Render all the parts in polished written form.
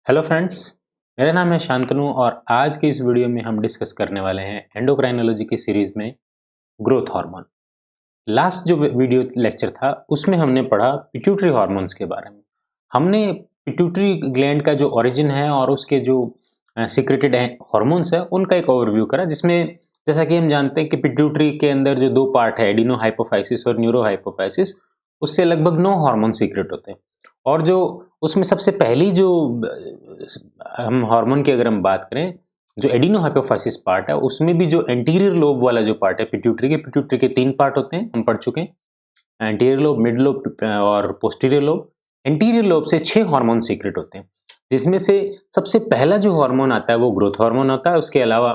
Hello friends, मेरा नाम है शांतनु और आज के इस वीडियो में हम डिस्कस करने वाले हैं एंडोक्राइनोलॉजी की सीरीज में ग्रोथ हार्मोन। लास्ट जो वीडियो लेक्चर था उसमें हमने पढ़ा पिट्यूटरी हार्मोन्स के बारे में। हमने पिट्यूटरी ग्लैंड का जो ओरिजिन है और उसके जो सीक्रेटेड हार्मोन्स है उनका एक ओवरव्यू करा, जिसमें जैसा कि हम जानते हैं कि पिट्यूटरी के अंदर जो दो पार्ट है, एडिनो हाइपोफाइसिस और न्यूरो हाइपोफाइसिस, उससे लगभग 9 हार्मोन सीक्रेट होते हैं। और जो उसमें सबसे पहली जो हम हार्मोन की अगर हम बात करें, जो एडिनो हाइपोफाइसिस पार्ट है, उसमें भी जो एंटीरियर लोब वाला जो पार्ट है पिट्यूटरी के 3 पार्ट होते हैं, हम पढ़ चुके हैं। एंटीरियर लोब, मिड लोब और पोस्टीरियर लोब। एंटीरियर लोब से 6 हार्मोन सीक्रेट होते हैं, जिसमें से सबसे पहला जो हार्मोन आता है वो ग्रोथ हार्मोन होता है। उसके अलावा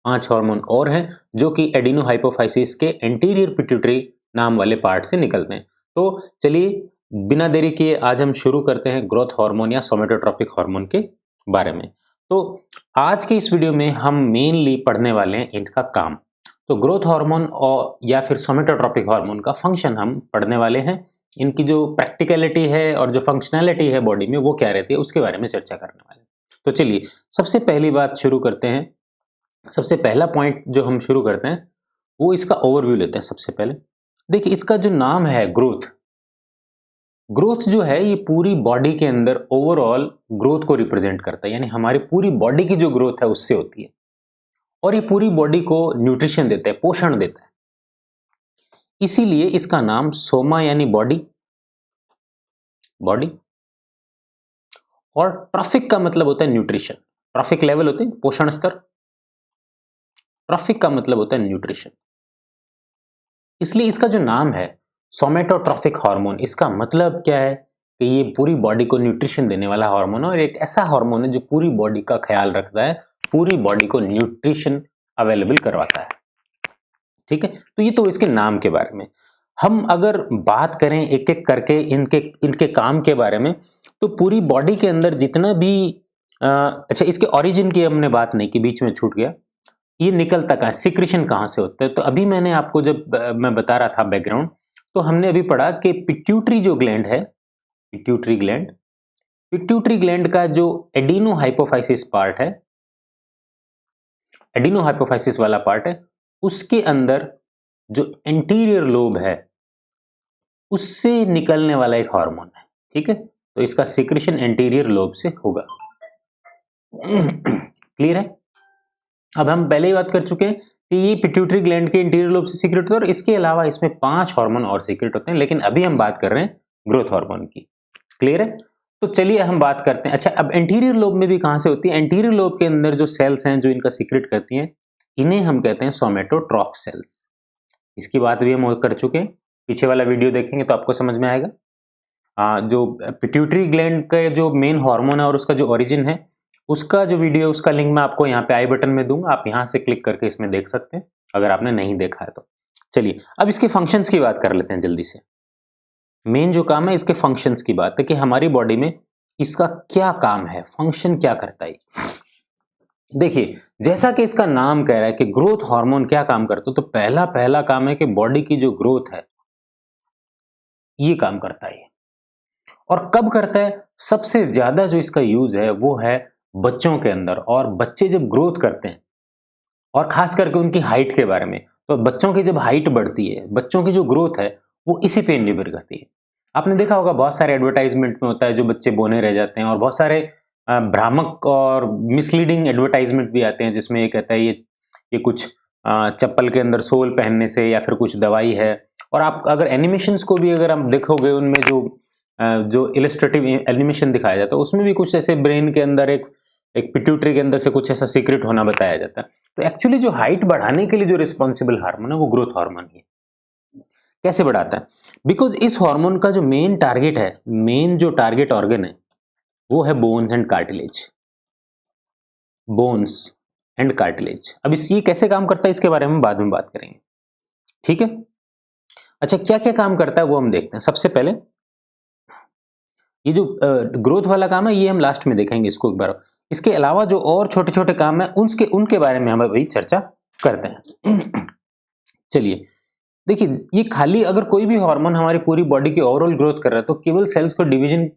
5 हार्मोन और हैं जो कि एडिनो हाइपोफाइसिस के एंटीरियर पिट्यूटरी नाम वाले पार्ट से निकलते हैं। तो चलिए बिना देरी किए आज हम शुरू करते हैं ग्रोथ हार्मोन या सोमेटोट्रोपिक हार्मोन के बारे में। तो आज के इस वीडियो में हम मेनली पढ़ने वाले हैं इनका काम। तो ग्रोथ हार्मोन और या फिर सोमेटोट्रोपिक हार्मोन का फंक्शन हम पढ़ने वाले हैं। इनकी जो प्रैक्टिकलिटी है और जो फंक्शनैलिटी है बॉडी में वो क्या रहती है उसके बारे में चर्चा करने वाले हैं। तो चलिए सबसे पहली बात शुरू करते हैं। सबसे पहला पॉइंट जो हम शुरू करते हैं वो इसका ओवरव्यू लेते हैं। सबसे पहले देखिए, इसका जो नाम है ग्रोथ जो है ये पूरी बॉडी के अंदर ओवरऑल ग्रोथ को रिप्रेजेंट करता है, यानी हमारी पूरी बॉडी की जो ग्रोथ है उससे होती है और ये पूरी बॉडी को न्यूट्रिशन देता है, पोषण देता है। इसीलिए इसका नाम सोमा यानी बॉडी और ट्रॉफिक का मतलब होता है न्यूट्रिशन। ट्रॉफिक लेवल होते हैं पोषण स्तर, ट्रॉफिक का मतलब होता है न्यूट्रिशन। इसलिए इसका जो नाम है सोमेटोट्रोफिक हार्मोन, इसका मतलब क्या है कि ये पूरी बॉडी को न्यूट्रिशन देने वाला हार्मोन है और एक ऐसा हार्मोन है जो पूरी बॉडी का ख्याल रखता है, पूरी बॉडी को न्यूट्रिशन अवेलेबल करवाता है। ठीक है, तो ये तो इसके नाम के बारे में। हम अगर बात करें एक एक करके इनके काम के बारे में, तो पूरी बॉडी के अंदर जितना भी अच्छा, इसके ओरिजिन की हमने बात नहीं की, बीच में छूट गया। ये निकलता कहाँ, सिक्रेशन कहाँ से होता है? तो अभी मैंने आपको जब मैं बता रहा था बैकग्राउंड, तो हमने अभी पढ़ा कि पिट्यूटरी जो ग्लैंड है, पिट्यूटरी ग्लैंड का जो एडिनो हाइपोफाइसिस पार्ट है, एडिनो हाइपोफाइसिस वाला पार्ट है, उसके अंदर जो एंटीरियर लोब है उससे निकलने वाला एक हार्मोन है। ठीक है, तो इसका सिक्रेशन एंटीरियर लोब से होगा। क्लियर है? अब हम पहले ही बात कर चुके हैं कि ये पिट्यूटरी ग्लैंड के इंटीरियर लोब से सीक्रेट होता है और इसके अलावा इसमें 5 हार्मोन और सीक्रेट होते हैं, लेकिन अभी हम बात कर रहे हैं ग्रोथ हार्मोन की। क्लियर है? तो चलिए हम बात करते हैं। अच्छा, अब एंटीरियर लोब में भी कहां से होती है? एंटीरियर लोब के अंदर जो सेल्स हैं जो इनका सीक्रेट करती हैं, इन्हें हम कहते हैं सोमेटोट्रॉफ सेल्स। इसकी बात भी हम कर चुके हैं, पीछे वाला वीडियो देखेंगे तो आपको समझ में आएगा। जो पिट्यूटरी ग्लैंड का जो मेन हार्मोन है और उसका जो ओरिजिन है, उसका जो वीडियो, उसका लिंक मैं आपको यहाँ पे आई बटन में दूंगा, आप यहाँ से क्लिक करके इसमें देख सकते हैं अगर आपने नहीं देखा है तो। चलिए अब इसके फंक्शंस की बात कर लेते हैं जल्दी से। मेन जो काम है इसके फंक्शंस की बात है कि हमारी बॉडी में इसका क्या काम है, फंक्शन क्या करता है। देखिए, जैसा कि इसका नाम कह रहा है कि ग्रोथ हार्मोन क्या काम करता है, तो पहला काम है कि बॉडी की जो ग्रोथ है ये काम करता है। और कब करता है? सबसे ज्यादा जो इसका यूज है वो है बच्चों के अंदर। और बच्चे जब ग्रोथ करते हैं, और खास करके उनकी हाइट के बारे में, तो बच्चों की जब हाइट बढ़ती है, बच्चों की जो ग्रोथ है वो इसी पे निर्भर करती है। आपने देखा होगा बहुत सारे एडवर्टाइजमेंट में होता है जो बच्चे बोने रह जाते हैं, और बहुत सारे भ्रामक और मिसलीडिंग एडवर्टाइजमेंट भी आते हैं जिसमें ये कहता है ये कुछ चप्पल के अंदर सोल पहनने से या फिर कुछ दवाई है। और आप अगर एनिमेशंस को भी अगर आप देखोगे, उनमें जो इलस्ट्रेटिव एनिमेशन दिखाया जाता है उसमें भी कुछ ऐसे ब्रेन के अंदर एक पिट्यूटरी के अंदर से कुछ ऐसा सीक्रेट होना बताया जाता है। तो एक्चुअली जो हाइट बढ़ाने के लिए जो रिस्पॉन्सिबल हार्मोन है वो ग्रोथ हार्मोन है। कैसे बढ़ाता है? बिकॉज इस हार्मोन का जो मेन टारगेट है, मेन जो टारगेट ऑर्गन है वो है bones and cartilage. Bones and cartilage. अब ये कैसे काम करता है इसके बारे में बाद में बात करेंगे। ठीक है? अच्छा, क्या क्या काम करता है वो हम देखते हैं। सबसे पहले ये जो ग्रोथ वाला काम है ये हम लास्ट में देखेंगे इसको एक बार। इसके अलावा जो और छोटे छोटे काम है उनके बारे में हम अभी चर्चा करते हैं। चलिए देखिए, ये खाली अगर कोई भी हार्मोन हमारी पूरी बॉडी की ओवरऑल ग्रोथ कर रहा है तो केवल सेल्स को डिवीजन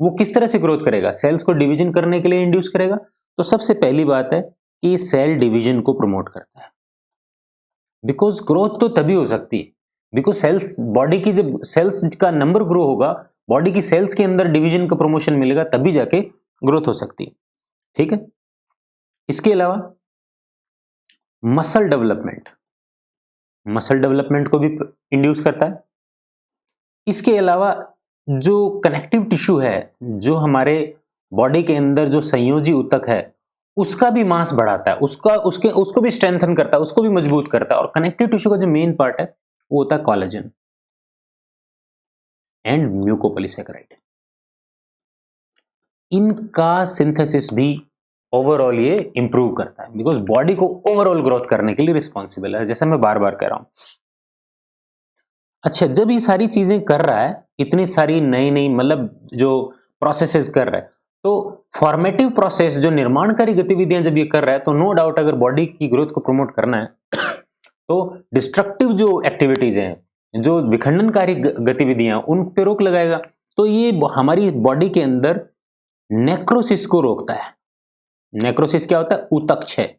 वो किस तरह से ग्रोथ करेगा? सेल्स को डिवीजन करने के लिए इंड्यूस करेगा। तो सबसे पहली बात है कि सेल डिवीजन को प्रमोट करता है, बिकॉज ग्रोथ तो तभी हो सकती है, बिकॉज सेल्स बॉडी की, जब सेल्स का नंबर ग्रो होगा, बॉडी की सेल्स के अंदर डिवीजन का प्रमोशन मिलेगा, तभी जाके ग्रोथ हो सकती है। ठीक है, इसके अलावा मसल डेवलपमेंट को भी इंड्यूस करता है। इसके अलावा जो कनेक्टिव टिश्यू है, जो हमारे बॉडी के अंदर जो संयोजी ऊतक है, उसका भी मास बढ़ाता है, उसको भी स्ट्रेंथन करता है, उसको भी मजबूत करता है। और कनेक्टिव टिश्यू का जो मेन पार्ट है वो होता है कोलेजन एंड म्यूकोपॉलीसैकेराइड। इनका सिंथेसिस भी ओवरऑल ये इंप्रूव करता है, बिकॉज बॉडी को ओवरऑल ग्रोथ करने के लिए रिस्पॉन्सिबल है, जैसा मैं बार बार कह रहा हूं। अच्छा, जब ये सारी चीजें कर रहा है, इतनी सारी नई मतलब जो प्रोसेसेस कर रहा है, तो फॉर्मेटिव प्रोसेस, जो निर्माणकारी गतिविधियां जब ये कर रहा है, तो नो डाउट अगर बॉडी की ग्रोथ को प्रमोट करना है तो डिस्ट्रक्टिव जो एक्टिविटीज हैं, जो विखंडनकारी गतिविधियां, उन पे रोक लगाएगा। तो ये हमारी बॉडी के अंदर नेक्रोसिस को रोकता है। नेक्रोसिस क्या होता है? ऊतकक्षय।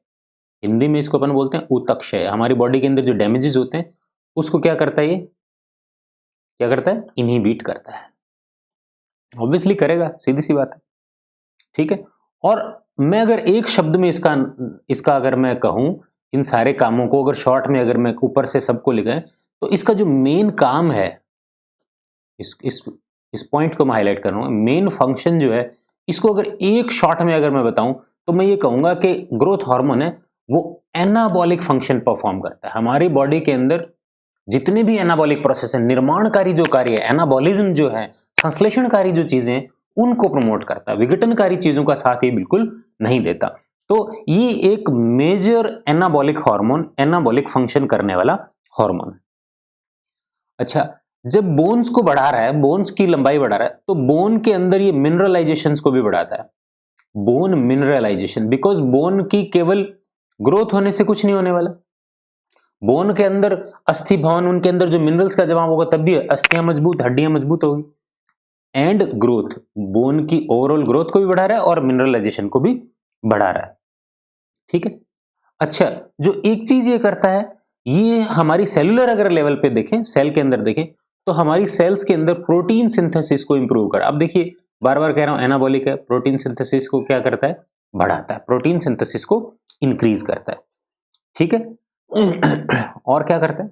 हिंदी में इसको अपन बोलते हैं ऊतकक्षय। हमारी बॉडी के अंदर जो डैमेजेस होते हैं उसको क्या करता है? ये क्या करता है? इनहिबिट करता है। ऑब्वियसली करेगा, सीधी सी बात है। ठीक है, और मैं अगर एक शब्द में इसका अगर मैं कहूं, इन सारे कामों को अगर शॉर्ट में अगर मैं ऊपर से सबको लिखें, तो इसका जो मेन काम है, इस पॉइंट को मैं हाईलाइट कर रहा हूं, मेन फंक्शन जो है, इसको अगर एक शॉर्ट में अगर मैं बताऊं तो मैं ये कहूंगा कि ग्रोथ हार्मोन है वो एनाबॉलिक फंक्शन परफॉर्म करता है। हमारी बॉडी के अंदर जितने भी एनाबॉलिक प्रोसेस है, निर्माणकारी जो कार्य है, एनाबॉलिज्म जो है, संश्लेषणकारी जो चीजें हैं, उनको प्रमोट करता है। विघटनकारी चीजों का साथ ये बिल्कुल नहीं देता। तो ये एक major anabolic hormone, anabolic function करने वाला हार्मोन है। अच्छा, जब बोन्स को बढ़ा रहा है, बोन्स की लंबाई बढ़ा रहा है, तो बोन के अंदर ये मिनरलाइजेशन को भी बढ़ाता है। बोन मिनरलाइजेशन, बिकॉज बोन की केवल ग्रोथ होने से कुछ नहीं होने वाला। बोन के अंदर अस्थि भवन, उनके अंदर जो मिनरल्स का जमाव होगा, तब भी अस्थियां मजबूत, हड्डियां मजबूत होगी। एंड ग्रोथ, बोन की ओवरऑल ग्रोथ को भी बढ़ा रहा है और मिनरलाइजेशन को भी बढ़ा रहा है। ठीक है, अच्छा, जो एक चीज ये करता है, ये हमारी सेलुलर अगर लेवल पे देखें, सेल के अंदर देखें, तो हमारी सेल्स के अंदर प्रोटीन सिंथेसिस को इंप्रूव कर। अब देखिए, बार बार कह रहा हूं, एनाबॉलिक है, प्रोटीन सिंथेसिस को क्या करता है? बढ़ाता है। प्रोटीन सिंथेसिस को इंक्रीज करता है। ठीक है, और क्या करता है?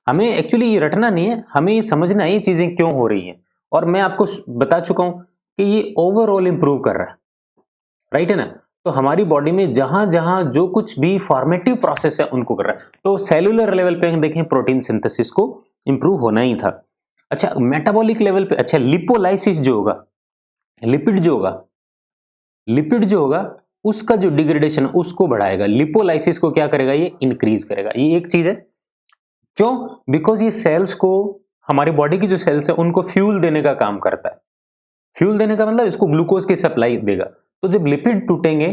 हमें एक्चुअली ये रटना नहीं है, हमें ये समझना है ये चीजें क्यों हो रही हैं। और मैं आपको बता चुका हूं कि ये ओवरऑल इंप्रूव कर रहा है, राइट है ना? तो हमारी बॉडी में जहां जहां जो कुछ भी फॉर्मेटिव प्रोसेस है उनको कर रहा है। तो सेलुलर लेवल पे देखें, प्रोटीन सिंथेसिस को इंप्रूव होना ही था। अच्छा, मेटाबॉलिक लेवल पे, अच्छा, लिपोलाइसिस जो होगा, लिपिड जो होगा उसका जो डिग्रेडेशन उसको बढ़ाएगा। लिपोलाइसिस को क्या करेगा? ये इंक्रीज करेगा। ये एक चीज है। क्यों? बिकॉज ये सेल्स को, हमारी बॉडी की जो सेल्स है, उनको फ्यूल देने का काम करता है। फ्यूल देने का मतलब इसको ग्लूकोज की सप्लाई देगा। तो जब लिपिड टूटेंगे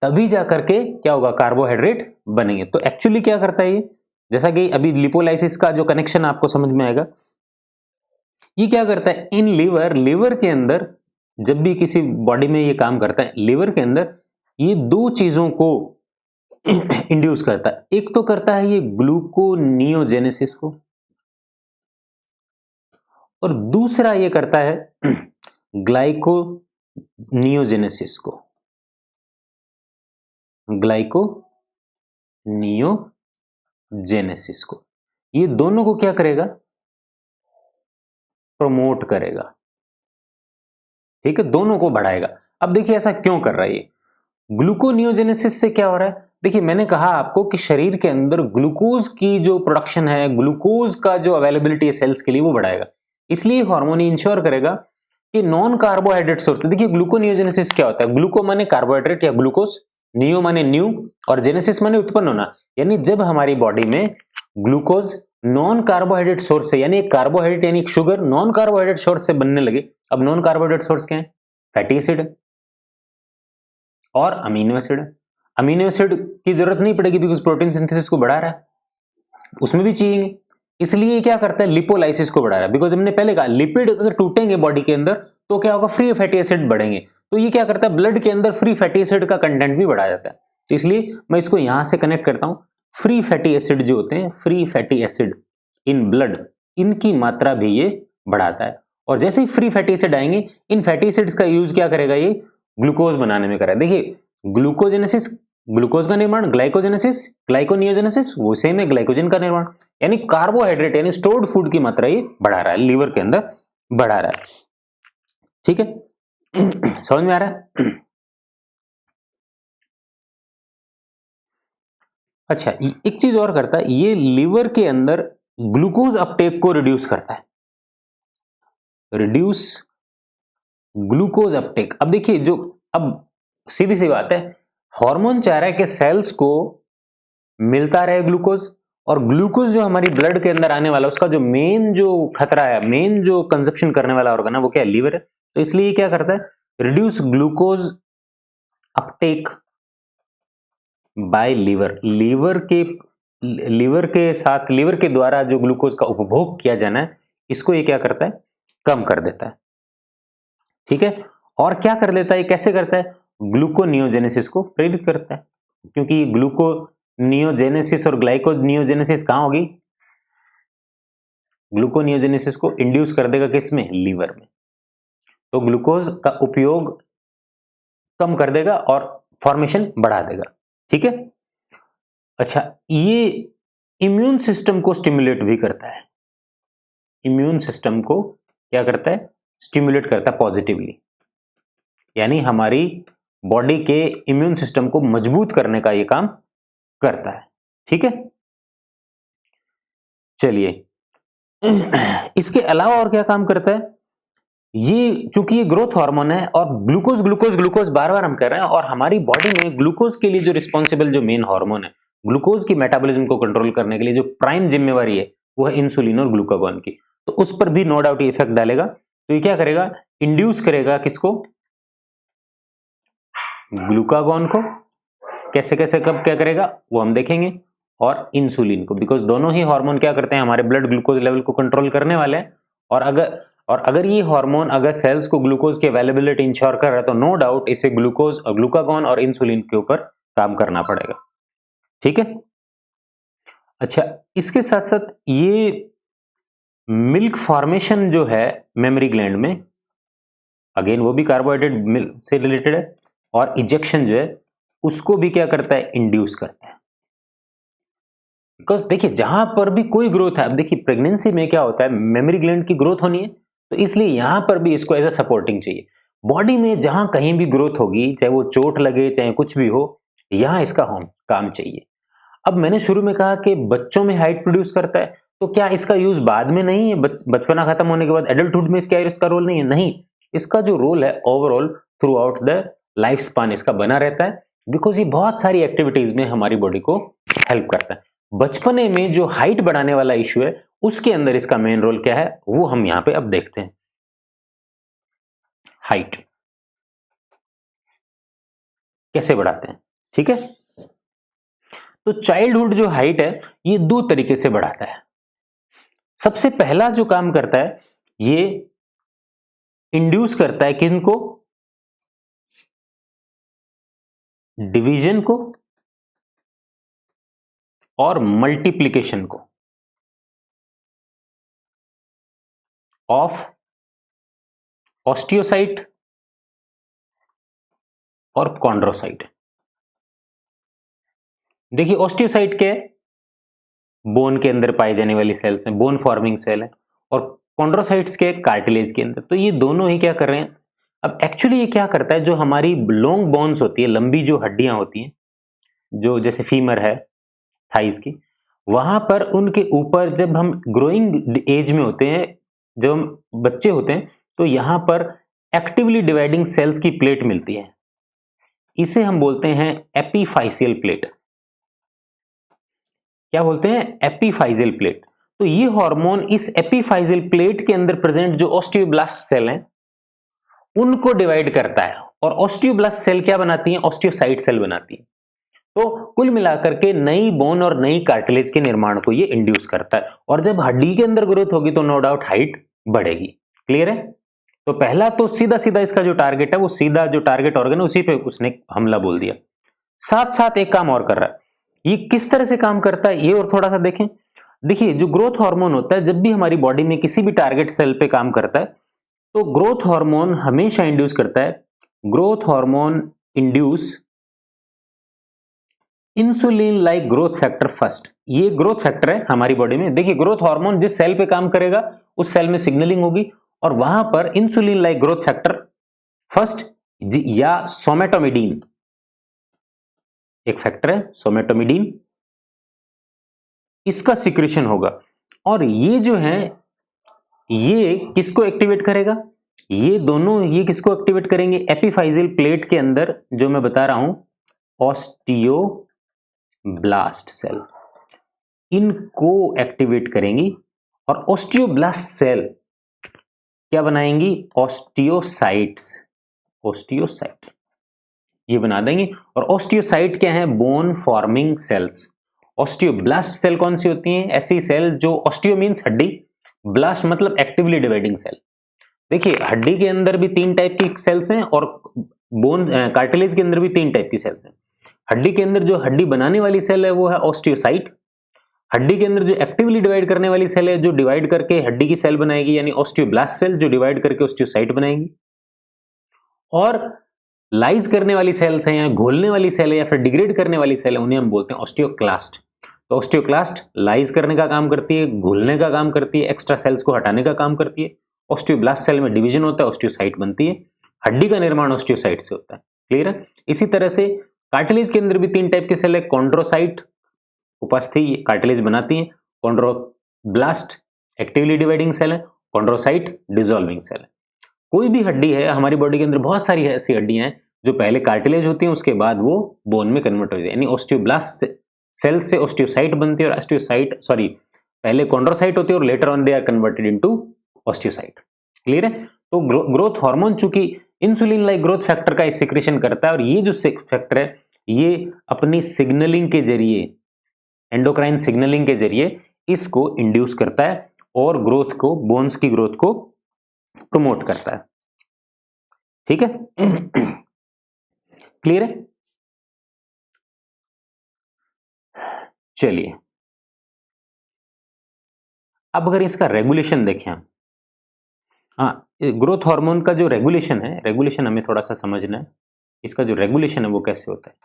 तभी जाकर के क्या होगा? कार्बोहाइड्रेट बनेंगे। तो एक्चुअली क्या करता है ये? जैसा कि अभी लिपोलाइसिस का जो कनेक्शन आपको समझ में आएगा, ये क्या करता है? इन लीवर के अंदर जब भी किसी बॉडी में ये काम करता है, लीवर के अंदर ये दो चीजों को इंड्यूस करता है। एक तो करता है ये ग्लूकोनियोजेनेसिस को, और दूसरा ये करता है ग्लाइकोनियोजेनेसिस को। ग्लाइकोनियोजेनेसिस को, ये दोनों को क्या करेगा? प्रमोट करेगा। ठीक है, दोनों को बढ़ाएगा। अब देखिए ऐसा क्यों कर रहा है ये? ग्लूकोनियोजेनेसिस से क्या हो रहा है? देखिए, मैंने कहा आपको कि शरीर के अंदर ग्लूकोज की जो प्रोडक्शन है, ग्लूकोज का जो अवेलेबिलिटी है सेल्स के लिए, वो बढ़ाएगा। इसलिए हार्मोन इंश्योर करेगा कि नॉन कार्बोहाइड्रेट सोर्स, देखिए ग्लूकोनियोजेनेसिस क्या होता है? ग्लूको माने कार्बोहाइड्रेट या ग्लूकोज, नियो माने न्यू, और जेनेसिस माने उत्पन्न होना। यानी जब हमारी बॉडी में ग्लूकोज नॉन कार्बोहाइड्रेट सोर्स से, यानी एक कार्बोहाइड्रेट यानी एक शुगर नॉन कार्बोहाइड्रेट सोर्स से बनने लगे। अब नॉन कार्बोहाइड्रेट सोर्स क्या है? फैटी एसिड है और अमीनो एसिड है। अमीनो एसिड की जरूरत नहीं पड़ेगी बिकॉज प्रोटीन सिंथेसिस को बढ़ा रहा है, उसमें भी चाहिए। इसलिए क्या करता है, लिपोलाइसिस को बढ़ा रहा है। बिकॉज हमने पहले कहा लिपिड अगर टूटेंगे बॉडी के अंदर तो क्या होगा, फ्री फैटी एसिड बढ़ेंगे। तो ये क्या करता है, ब्लड के अंदर फ्री फैटी एसिड का कंटेंट भी बढ़ा जाता है। इसलिए मैं इसको यहां से कनेक्ट करता हूं, फ्री फैटी एसिड जो होते हैं, free fatty acid in blood, इनकी मात्रा भी ये बढ़ाता है। और जैसे ही फ्री फैटी एसिड आएंगे, इन फैटी एसिड्स का यूज क्या करेगा, ये ग्लूकोज बनाने में करेगा। देखिए ग्लूकोजेनेसिस, ग्लूकोज का निर्माण, ग्लाइकोजेनेसिस, ग्लाइकोनियोजेनेसिस, वो सेम है ग्लाइकोजन का निर्माण। यानी कार्बोहाइड्रेट यानी स्टोर्ड फूड की मात्रा ये बढ़ा रहा है, लीवर के अंदर बढ़ा रहा है। ठीक है, समझ में आ रहा है? अच्छा, एक चीज और करता है, ये लीवर के अंदर ग्लूकोज अपटेक को रिड्यूस करता है, रिड्यूस ग्लूकोज अपटेक। अब देखिए जो, अब सीधी सी बात है, हार्मोन चाह रहा है कि सेल्स को मिलता रहे ग्लूकोज, और ग्लूकोज जो हमारी ब्लड के अंदर आने वाला, उसका जो मेन जो खतरा है, मेन जो कंजप्शन करने वाला ऑर्गन है, वो क्या है, लीवर है। तो इसलिए क्या करता है, reduce glucose uptake by liver, liver के साथ, लीवर के द्वारा जो ग्लूकोज का उपभोग किया जाना है, इसको ये क्या करता है, कम कर देता है। ठीक है, और क्या कर देता है, कैसे करता है, ग्लूकोनियोजेनेसिस को प्रेरित करता है। क्योंकि ग्लूकोनियोजेनेसिस और ग्लाइकोनियोजेनेसिस कहां होगी, ग्लूकोनियोजेनेसिस को इंड्यूस कर देगा किसमें, लीवर में। तो ग्लूकोज का उपयोग कम कर देगा और फॉर्मेशन बढ़ा देगा। ठीक है, अच्छा, ये इम्यून सिस्टम को स्टिमुलेट भी करता है, इम्यून सिस्टम को क्या करता है, स्टिमुलेट करता है पॉजिटिवली, यानी हमारी बॉडी के इम्यून सिस्टम को मजबूत करने का ये काम करता है। ठीक है, चलिए इसके अलावा और क्या काम करता है, ये चूंकि ये ग्रोथ हार्मोन है और ग्लूकोज ग्लूकोज ग्लूकोज बार बार हम कर रहे हैं, और हमारी बॉडी में ग्लूकोज के लिए जो रिस्पॉन्सिबल जो मेन हार्मोन है, ग्लूकोज की मेटाबॉलिज्म को कंट्रोल करने के लिए जो प्राइम जिम्मेवारी है, वो है इंसुलिन और ग्लूकागॉन की। तो उस पर भी नो डाउट ये इफेक्ट डालेगा। तो ये क्या करेगा, इंड्यूस करेगा किसको, ग्लूकागॉन को। कैसे कैसे कब क्या करेगा वो हम देखेंगे, और इंसुलिन को, बिकॉज दोनों ही हार्मोन क्या करते हैं, हमारे ब्लड ग्लूकोज लेवल को कंट्रोल करने वाले हैं। और अगर ये हार्मोन अगर सेल्स को ग्लूकोज की अवेलेबिलिटी इंश्योर कर रहा है, तो नो डाउट इसे ग्लूकोज और ग्लूकागॉन और इंसुलिन के ऊपर काम करना पड़ेगा। ठीक है, अच्छा, इसके साथ साथ ये मिल्क फॉर्मेशन जो है मेमोरी ग्लैंड में, अगेन वो भी कार्बोहाइड्रेट मिल्क से रिलेटेड है, और इजेक्शन जो है उसको भी क्या करता है, इंड्यूस करता है। बिकॉज देखिए जहां पर भी कोई ग्रोथ है, अब देखिए प्रेगनेंसी में क्या होता है, मेमोरी ग्लैंड की ग्रोथ होनी है, तो इसलिए यहां पर भी इसको एज अ सपोर्टिंग चाहिए। बॉडी में जहां कहीं भी ग्रोथ होगी, चाहे वो चोट लगे चाहे कुछ भी हो, यहां इसका काम चाहिए। अब मैंने शुरू में कहा कि बच्चों में हाइट प्रोड्यूस करता है, तो क्या इसका यूज बाद में नहीं है, बचपना खत्म होने के बाद एडल्टहुड में इसका रोल नहीं है? नहीं, इसका जो रोल है overall through out the life span इसका बना रहता है, बिकॉज ये बहुत सारी एक्टिविटीज में हमारी बॉडी को हेल्प करता है। बचपने में जो हाइट बढ़ाने वाला इश्यू है, उसके अंदर इसका मेन रोल क्या है, वो हम यहां पे अब देखते हैं। हाइट कैसे बढ़ाते हैं, ठीक है। तो चाइल्डहुड जो हाइट है, ये दो तरीके से बढ़ाता है। सबसे पहला जो काम करता है, ये इंड्यूस करता है किनको, डिवीजन को और मल्टीप्लिकेशन को ऑफ ऑस्टियोसाइट और कॉन्ड्रोसाइट। देखिए ऑस्टियोसाइट के बोन के अंदर पाई जाने वाली सेल्स हैं, बोन फॉर्मिंग सेल है, और कॉन्ड्रोसाइट्स के कार्टिलेज के अंदर। तो ये दोनों ही क्या कर रहे हैं, अब एक्चुअली ये क्या करता है, जो हमारी लॉन्ग बोन्स होती है, लंबी जो हड्डियां होती हैं, जो जैसे फीमर है थाइस की, वहां पर उनके ऊपर जब हम ग्रोइंग एज में होते हैं, जब हम बच्चे होते हैं, तो यहां पर एक्टिवली डिवाइडिंग सेल्स की प्लेट मिलती है, इसे हम बोलते हैं एपीफाइसियल प्लेट। क्या बोलते हैं, एपीफाइजियल प्लेट। तो ये हार्मोन इस एपीफाइजियल प्लेट के अंदर प्रेजेंट जो ऑस्टियोब्लास्ट सेल हैं, उनको डिवाइड करता है, और ऑस्टियोब्लास्ट सेल क्या बनाती हैं, ऑस्टियोसाइट सेल बनाती है। तो कुल मिलाकर के नई बोन और नई कार्टिलेज के निर्माण को ये इंड्यूस करता है, और जब हड्डी के अंदर ग्रोथ होगी तो नो डाउट हाइट बढ़ेगी। क्लियर है? तो पहला तो सीधा सीधा इसका जो टारगेट है, वो सीधा जो टारगेट ऑर्गन है उसी पे उसने हमला बोल दिया। साथ साथ एक काम और कर रहा है। ये किस तरह से काम करता है ये और थोड़ा सा देखें। देखिए, जो ग्रोथ हार्मोन होता है, जब भी हमारी बॉडी में किसी भी टारगेट सेल पे काम करता है, तो ग्रोथ हार्मोन हमेशा इंड्यूस करता है, growth hormone induce insulin like growth factor first. ये ग्रोथ फैक्टर है हमारी बॉडी में। देखिए, ग्रोथ हार्मोन जिस सेल पे काम करेगा उस सेल में सिग्नलिंग होगी, और वहां पर insulin like growth factor first या सोमेटोमिडीन एक फैक्टर है, सोमेटोमिडीन, इसका सिक्रेशन होगा। और ये जो है, ये किसको एक्टिवेट करेगा? ये दोनों, ये किसको एक्टिवेट करेंगे? एपिफाइजियल प्लेट के अंदर जो मैं बता रहा हूं, ऑस्टियोब्लास्ट सेल, इनको एक्टिवेट करेंगी। और ऑस्टियोब्लास्ट सेल क्या बनाएंगी? ऑस्टियोसाइट्स, ऑस्टियोसाइट ये बना देंगी। और ऑस्टियोसाइट क्या है? Bone forming cells. Osteoblast cell कौन सी होती हैं? ऐसी सेल जो, ऑस्टियो मींस हड्डी, ब्लास्ट मतलब एक्टिवली डिवाइडिंग सेल। देखिए, हड्डी के अंदर भी 3 टाइप की सेल्स हैं, और बोन कार्टिलेज के अंदर भी 3 टाइप की सेल्स हैं। हड्डी के अंदर जो हड्डी बनाने वाली सेल है वो है ऑस्टियोसाइट। हड्डी के अंदर जो एक्टिवली डिवाइड करने वाली सेल है, जो डिवाइड करके हड्डी की सेल बनाएगी, यानी ऑस्टियोब्लास्ट सेल, जो डिवाइड करके ऑस्टियोसाइट बनाएगी। और लाइज करने वाली सेल्स हैं, या घोलने वाली सेल है, या फिर डिग्रेड करने वाली सेल है, उन्हें हम बोलते हैं ऑस्टियोक्लास्ट। तो ऑस्टियोक्लास्ट लाइज करने का काम करती है, घोलने का काम करती है, एक्स्ट्रा सेल्स को हटाने का काम करती है। ऑस्टियोब्लास्ट सेल में डिवीजन होता है, ऑस्टियोसाइट बनती है। हड्डी का निर्माण ऑस्टियोसाइट से होता है। क्लियर है? इसी तरह से कार्टिलेज के अंदर भी 3 टाइप की सेल है। कॉन्ड्रोसाइट उपस्थि कार्टिलेज बनाती है, कॉन्ड्रोब्लास्ट एक्टिवली डिवाइडिंग सेल है, कॉन्ड्रोसाइट डिसॉल्विंग सेल है। कोई भी हड्डी है हमारी बॉडी के अंदर, बहुत सारी ऐसी हड्डियां हैं जो पहले कार्टिलेज होती हैं, उसके बाद वो बोन में कन्वर्ट हो जाती है, यानी ऑस्टियोब्लास्ट सेल से ऑस्टियोसाइट बनती है, और ऑस्टियोसाइट पहले कॉन्ड्रोसाइट होती है और later on they are converted into osteocyte. Clear है? तो ग्रोथ हार्मोन चूंकि इंसुलिन लाइक ग्रोथ फैक्टर का सिक्रेशन करता है, और ये जो फैक्टर है ये अपनी सिग्नलिंग के जरिए, एंडोक्राइन सिग्नलिंग के जरिए इसको इंड्यूस करता है और ग्रोथ को, बोन्स की ग्रोथ को प्रमोट करता है। ठीक है? क्लियर है? चलिए, अब अगर इसका रेगुलेशन देखें हम, ग्रोथ हार्मोन का जो रेगुलेशन है, रेगुलेशन हमें थोड़ा सा समझना है। इसका जो रेगुलेशन है वो कैसे होता है?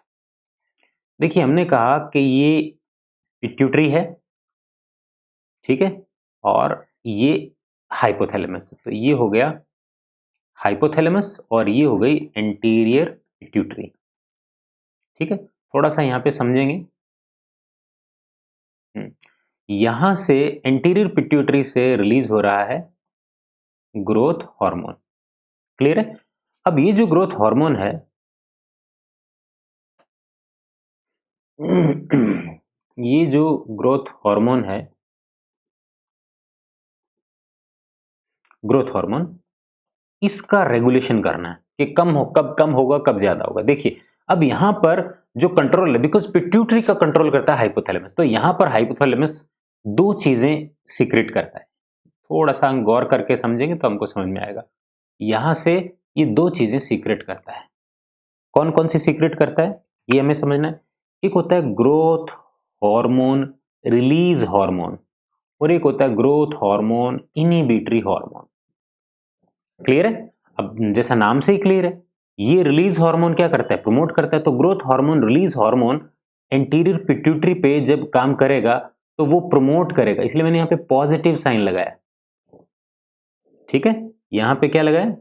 देखिए, हमने कहा कि ये पिट्यूटरी है, ठीक है, और ये हाइपोथैलेमस। तो ये हो गया हाइपोथैलेमस, और ये हो गई एंटीरियर पिट्यूटरी। ठीक है, थोड़ा सा यहां पे समझेंगे। यहां से एंटीरियर पिट्यूटरी से रिलीज हो रहा है ग्रोथ हार्मोन। क्लियर है? अब ये जो ग्रोथ हार्मोन है, ये जो ग्रोथ हार्मोन है, ग्रोथ हार्मोन, इसका रेगुलेशन करना है कि कब कम होगा, कब ज्यादा होगा। देखिए, अब यहां पर जो कंट्रोल है, बिकॉज पिट्यूटरी का कंट्रोल करता है हाइपोथैलेमस, तो यहां पर हाइपोथैलेमस 2 चीजें सीक्रेट करता है। थोड़ा सा हम गौर करके समझेंगे तो हमको समझ में आएगा। यहां से ये 2 चीजें सीक्रेट करता है। कौन कौन सी सीक्रेट करता है ये हमें समझना है। एक होता है ग्रोथ हार्मोन रिलीज हार्मोन, और एक होता है growth hormone inhibitory hormone. Clear है? अब जैसा नाम से ही क्लियर है, ये रिलीज हार्मोन क्या करता है? प्रमोट करता है। तो growth hormone release hormone anterior pituitary पे जब काम करेगा तो वो प्रमोट करेगा, इसलिए मैंने यहां पे पॉजिटिव साइन लगाया। ठीक है, यहां पे क्या लगाया?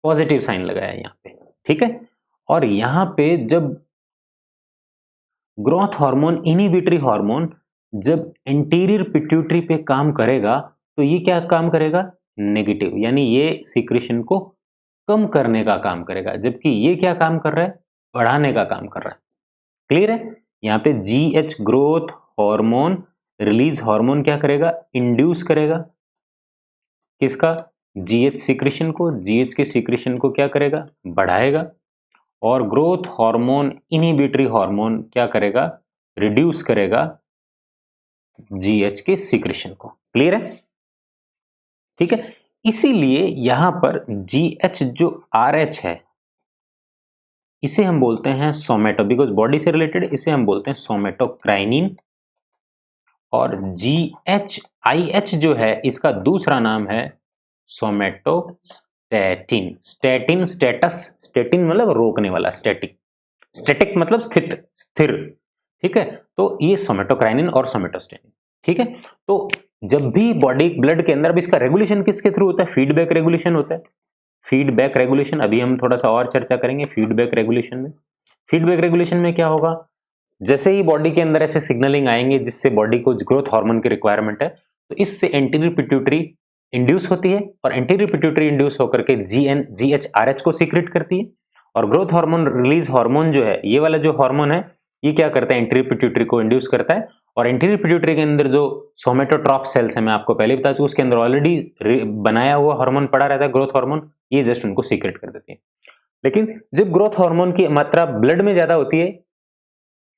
पॉजिटिव साइन लगाया यहां पे। ठीक है, और यहां पे जब ग्रोथ हार्मोन इनहिबिटरी हार्मोन जब एंटीरियर पिट्यूटरी पे काम करेगा तो ये क्या काम करेगा? नेगेटिव, यानी ये सीक्रेशन को कम करने का काम करेगा, जबकि ये क्या काम कर रहा है? बढ़ाने का काम कर रहा है। क्लियर है? यहाँ पे GH growth hormone release hormone क्या करेगा? इंड्यूस करेगा किसका? जीएच सीक्रेशन को, जीएच के सीक्रेशन को क्या करेगा, बढ़ाएगा, और ग्रोथ हार्मोन इनहिबिटरी हार्मोन क्या करेगा, रिड्यूस करेगा जीएच के सीक्रेशन को। क्लियर है? ठीक है, इसीलिए यहां पर जीएच जो आरएच है इसे हम बोलते हैं सोमेटो, बिकॉज बॉडी से रिलेटेड, इसे हम बोलते हैं सोमेटोक्राइनिन। और जीएचआईएच जो है इसका दूसरा नाम है सोमेटोस्टैटिन। स्टैटिन, स्टेटस, स्टैटिन मतलब रोकने वाला, स्टैटिक, स्टैटिक मतलब स्थित, स्थिर। ठीक है, तो ये सोमेटोक्राइनिन और सोमेटोस्टैटिन। ठीक है, तो जब भी बॉडी ब्लड के अंदर, अब इसका रेगुलेशन किसके थ्रू होता है, फीडबैक रेगुलेशन होता है। फीडबैक रेगुलेशन अभी हम थोड़ा सा और चर्चा करेंगे फीडबैक रेगुलेशन में। फीडबैक रेगुलेशन में क्या होगा, जैसे ही बॉडी के अंदर ऐसे सिग्नलिंग आएंगे जिससे बॉडी को ग्रोथ हार्मोन की रिक्वायरमेंट है, तो इससे एंटीरियर पिट्यूटरी इंड्यूस होती है, और एंटीरियर पिट्यूटरी इंड्यूस होकर के जीएचआरएच को सीक्रेट करती है, और ग्रोथ हार्मोन रिलीज हार्मोन जो है, ये वाला जो हार्मोन है, ये क्या करता है, एंटीरियर पिट्यूटरी को इंड्यूस करता है। और एंटीरियर पिट्यूटरी के अंदर जो सोमेटोट्रॉफ सेल्स है, मैं आपको पहले बता चुका, उसके अंदर ऑलरेडी बनाया हुआ हार्मोन पड़ा रहता है, ग्रोथ हार्मोन, ये जस्ट उनको सीक्रेट कर देती है। लेकिन जब ग्रोथ हार्मोन की मात्रा ब्लड में ज्यादा होती है,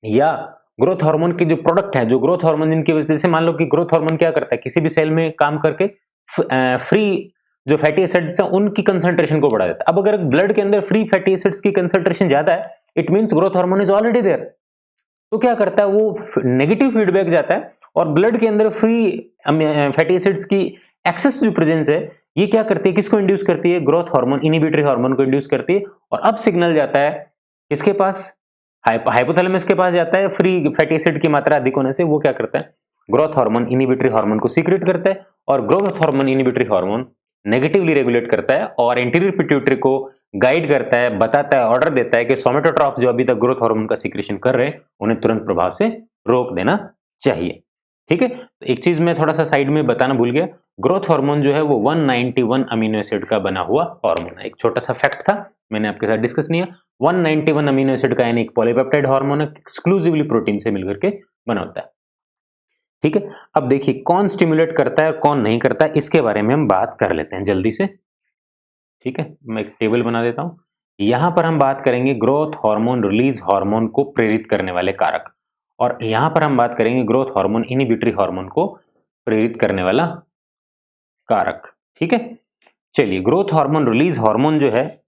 या ग्रोथ हार्मोन के जो प्रोडक्ट है, जो ग्रोथ हार्मोन जिनकी वजह से, मान लो कि ग्रोथ हार्मोन क्या करता है, किसी भी सेल में काम करके फ्री जो फैटी एसिड्स हैं उनकी कंसंट्रेशन को बढ़ा देता है। अब अगर ब्लड के अंदर फ्री फैटी एसिड्स की कंसंट्रेशन ज्यादा है, it means growth hormone is already there, तो क्या करता है, वो नेगेटिव फीडबैक जाता है, और ब्लड के अंदर फ्री फैटी एसिड्स की एक्सेस जो प्रेजेंस है, ये क्या करती है, किसको इंड्यूस करती है, ग्रोथ हार्मोन इनहिबिटरी हार्मोन को इंड्यूस करती है। और अब सिग्नल जाता है इसके पास, हाइपोथैलेमस के पास जाता है, फ्री फैटी एसिड की मात्रा अधिक होने से वो क्या करता है, ग्रोथ हार्मोन इनहिबिटरी हार्मोन को सीक्रेट करता है, और growth hormone inhibitory hormone negatively regulate करता है, और एंटीरियर पिट्यूटरी को गाइड करता है, बताता है, ऑर्डर देता है कि सोमेटोट्रॉफ जो अभी तक ग्रोथ हार्मोन का सीक्रेशन कर रहे हैं, उन्हें तुरंत प्रभाव से रोक देना चाहिए। ठीक है, तो एक चीज मैं थोड़ा सा साइड में बताना भूल गया, ग्रोथ हार्मोन जो है वो 191 अमीनो एसिड का बना हुआ हार्मोन है। एक छोटा सा फैक्ट था, मैंने आपके साथ डिस्कस नहीं किया। 191 अमीनो एसिड का यानी एक पॉलीपेप्टाइड हार्मोन है, एक्सक्लूसिवली प्रोटीन से मिलकर के बना होता है। ठीक है, अब देखिए कौन स्टिमुलेट करता है कौन नहीं करता है, इसके बारे में हम बात कर लेते हैं जल्दी से। ठीक है, मैं एक टेबल बना देता हूं। यहां पर हम बात करेंगे ग्रोथ हार्मोन रिलीज हार्मोन को प्रेरित करने वाले कारक, और यहां पर हम बात करेंगे ग्रोथ हार्मोन इनहिबिटरी हार्मोन को प्रेरित करने वाला कारक। ठीक है, चलिए ग्रोथ हार्मोन रिलीज हार्मोन जो है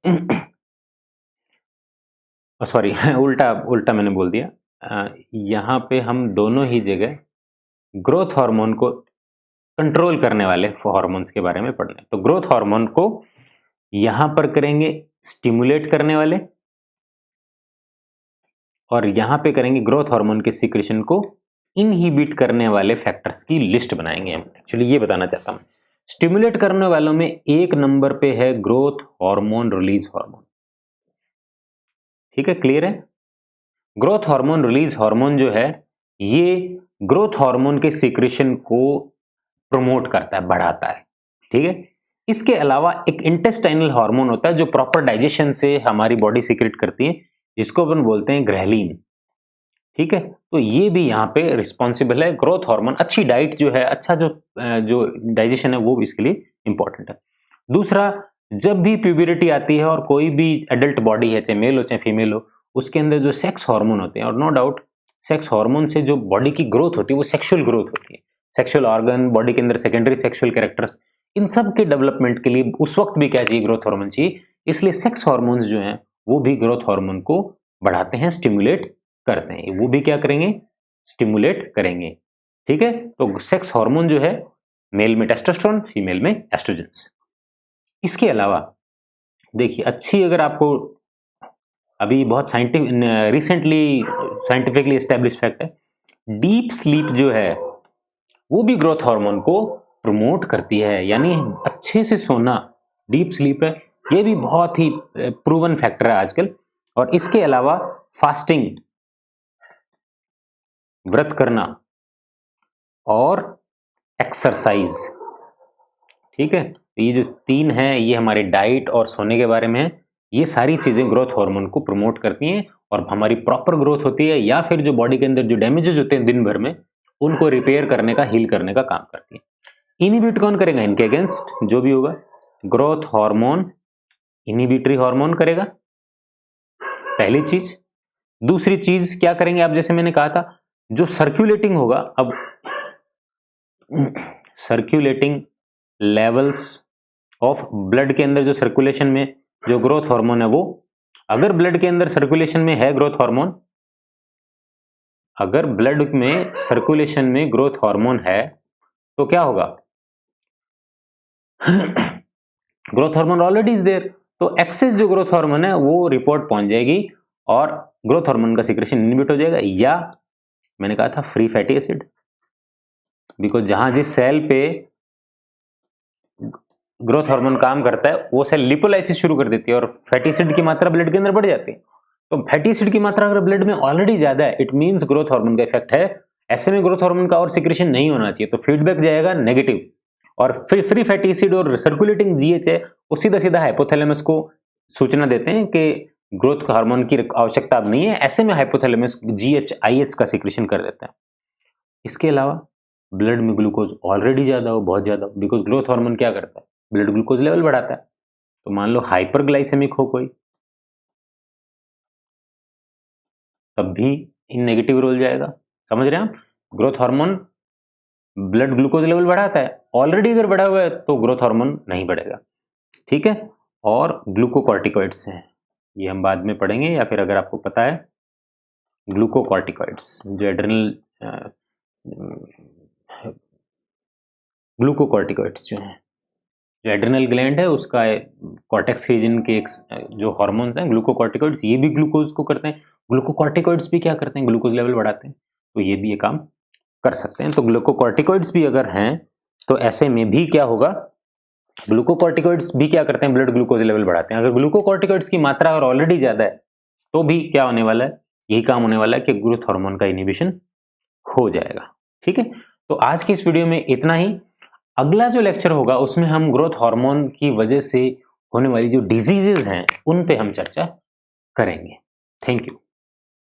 सॉरी उल्टा उल्टा मैंने बोल दिया, यहां पे हम दोनों ही जगह ग्रोथ हार्मोन को कंट्रोल करने वाले हार्मोन्स के बारे में पढ़ना है। तो ग्रोथ हार्मोन को यहां पर करेंगे स्टिमुलेट करने वाले, और यहां पे करेंगे ग्रोथ हार्मोन के सीक्रेशन को इनहिबिट करने वाले फैक्टर्स की लिस्ट बनाएंगे हम। एक्चुअली ये बताना चाहता हूं, स्टिमुलेट करने वालों में एक नंबर पे है ग्रोथ हार्मोन रिलीज हार्मोन। ठीक है, क्लियर है? ग्रोथ हार्मोन रिलीज हार्मोन जो है ये ग्रोथ हार्मोन के सीक्रेशन को प्रमोट करता है, बढ़ाता है। ठीक है, इसके अलावा एक इंटेस्टाइनल हार्मोन होता है जो प्रॉपर डाइजेशन से हमारी बॉडी सीक्रेट करती है, जिसको अपन बोलते हैं ग्रेलिन। ठीक है, तो ये भी यहाँ पे रिस्पॉन्सिबल है। ग्रोथ हार्मोन, अच्छी डाइट जो है, अच्छा जो डाइजेशन है वो इसके लिए इंपॉर्टेंट है। दूसरा, जब भी प्यूबरिटी आती है और कोई भी एडल्ट बॉडी है, चाहे मेल हो चाहे फीमेल हो, उसके अंदर जो सेक्स हार्मोन होते हैं, और नो डाउट सेक्स हार्मोन से जो बॉडी की ग्रोथ होती है वो सेक्सुअल ग्रोथ होती है, सेक्सुअल ऑर्गन, बॉडी के अंदर सेकेंडरी सेक्सुअल कैरेक्टर्स, इन सब के डेवलपमेंट के लिए उस वक्त भी क्या चाहिए, ग्रोथ हार्मोन चाहिए। इसलिए सेक्स हार्मोन्स जो हैं वो भी ग्रोथ हार्मोन को बढ़ाते हैं, स्टिमुलेट करते हैं। वो भी क्या करेंगे, स्टिमुलेट करेंगे। ठीक है, तो सेक्स हार्मोन जो है मेल में टेस्टोस्टेरोन, फीमेल में एस्ट्रोजेंस। इसके अलावा देखिए, अच्छी अगर आपको अभी बहुत रिसेंटली साइंटिफिकली एस्टेब्लिश फैक्ट है, डीप स्लीप जो है वो भी ग्रोथ हार्मोन को प्रमोट करती है, यानी अच्छे से सोना, डीप स्लीप है, ये भी बहुत ही प्रूवन फैक्टर है आजकल। और इसके अलावा फास्टिंग, व्रत करना, और एक्सरसाइज। ठीक है, ये जो तीन है ये हमारी डाइट और सोने के बारे में है। ये सारी चीजें ग्रोथ हार्मोन को प्रमोट करती हैं और हमारी प्रॉपर ग्रोथ होती है, या फिर जो बॉडी के अंदर जो डैमेजेस होते हैं दिन भर में उनको रिपेयर करने का, हील करने का काम करती है। इनहिबिट कौन करेगा, इनके अगेंस्ट जो भी होगा। ग्रोथ हार्मोन इनहिबिटरी हार्मोन करेगा, पहली चीज। दूसरी चीज क्या करेंगे आप, जैसे मैंने कहा था जो सर्कुलेटिंग होगा, अब सर्कुलेटिंग लेवल्स ऑफ ब्लड के अंदर जो सर्कुलेशन में जो ग्रोथ हार्मोन है वो, अगर ब्लड के अंदर सर्कुलेशन में है ग्रोथ हार्मोन, अगर ब्लड में सर्कुलेशन में ग्रोथ हार्मोन है तो क्या होगा, growth hormone already is there, तो एक्सेस जो ग्रोथ हार्मोन है वो रिपोर्ट पहुंच जाएगी और ग्रोथ हार्मोन का सीक्रेशन इनहिबिट हो जाएगा। या मैंने कहा था फ्री फैटी एसिड, बिकॉज जहां जिस सेल पे ग्रोथ हार्मोन काम करता है वो सेल लिपोलाइसिस शुरू कर देती है और फैटी एसिड की मात्रा ब्लड के अंदर बढ़ जाती है। तो फैटी एसिड की मात्रा अगर ब्लड में ऑलरेडी ज्यादा है, इट मींस ग्रोथ हार्मोन का इफेक्ट है। ऐसे में ग्रोथ हार्मोन का और सीक्रेशन नहीं होना चाहिए, तो फीडबैक जाएगा नेगेटिव, और फ्री फैटी एसिड और सर्कुलेटिंग जीएच है वो सीधा सीधा हाइपोथैलेमस को सूचना देते हैं कि ग्रोथ हार्मोन की आवश्यकता अब नहीं है। ऐसे में हाइपोथैलेमस जीएच आईएच का सीक्रेशन कर देता है। इसके अलावा ब्लड में ग्लूकोज ऑलरेडी ज्यादा हो, बहुत ज्यादा हो, बिकॉज ग्रोथ हार्मोन क्या करता है, ब्लड ग्लूकोज लेवल बढ़ाता है। तो मान लो हाइपरग्लाइसेमिक हो कोई, तब भी इन नेगेटिव रोल जाएगा। समझ रहे हैं आप, growth hormone blood glucose level बढ़ाता है, ऑलरेडी अगर बढ़ा हुआ है तो ग्रोथ हार्मोन नहीं बढ़ेगा, ठीक है। और ग्लूकोकॉर्टिकॉइड्स हैं, ये हम बाद में पढ़ेंगे, या फिर अगर आपको पता है ग्लूकोकॉर्टिकॉइड्स जो एड्रेनल ग्लूकोकॉर्टिकॉइड्स जो हैं, जो एड्रेनल ग्लैंड है उसका कॉर्टेक्स रीजन के एक जो हार्मोन्स हैं ग्लूकोकॉर्टिकॉइड्स, ये भी ग्लूकोज को करते हैं। ग्लूकोकॉर्टिकॉइड्स भी क्या करते हैं, ग्लूकोज लेवल बढ़ाते हैं, तो ये भी ये काम कर सकते हैं। तो ग्लूकोकॉर्टिकॉइड्स भी अगर हैं तो ऐसे में भी क्या होगा, ग्लूकोकॉर्टिकॉइड्स भी क्या करते हैं, ब्लड ग्लूकोज लेवल बढ़ाते हैं। अगर ग्लूकोकॉर्टिकॉइड्स की मात्रा अगर ऑलरेडी ज्यादा है तो भी क्या होने वाला है, यही काम होने वाला है कि ग्रोथ हार्मोन का इनहिबिशन हो जाएगा, ठीक है। तो आज की इस वीडियो में इतना ही। अगला जो लेक्चर होगा उसमें हम ग्रोथ हार्मोन की वजह से होने वाली जो डिजीजेज हैं उन पे हम चर्चा करेंगे। Thank you.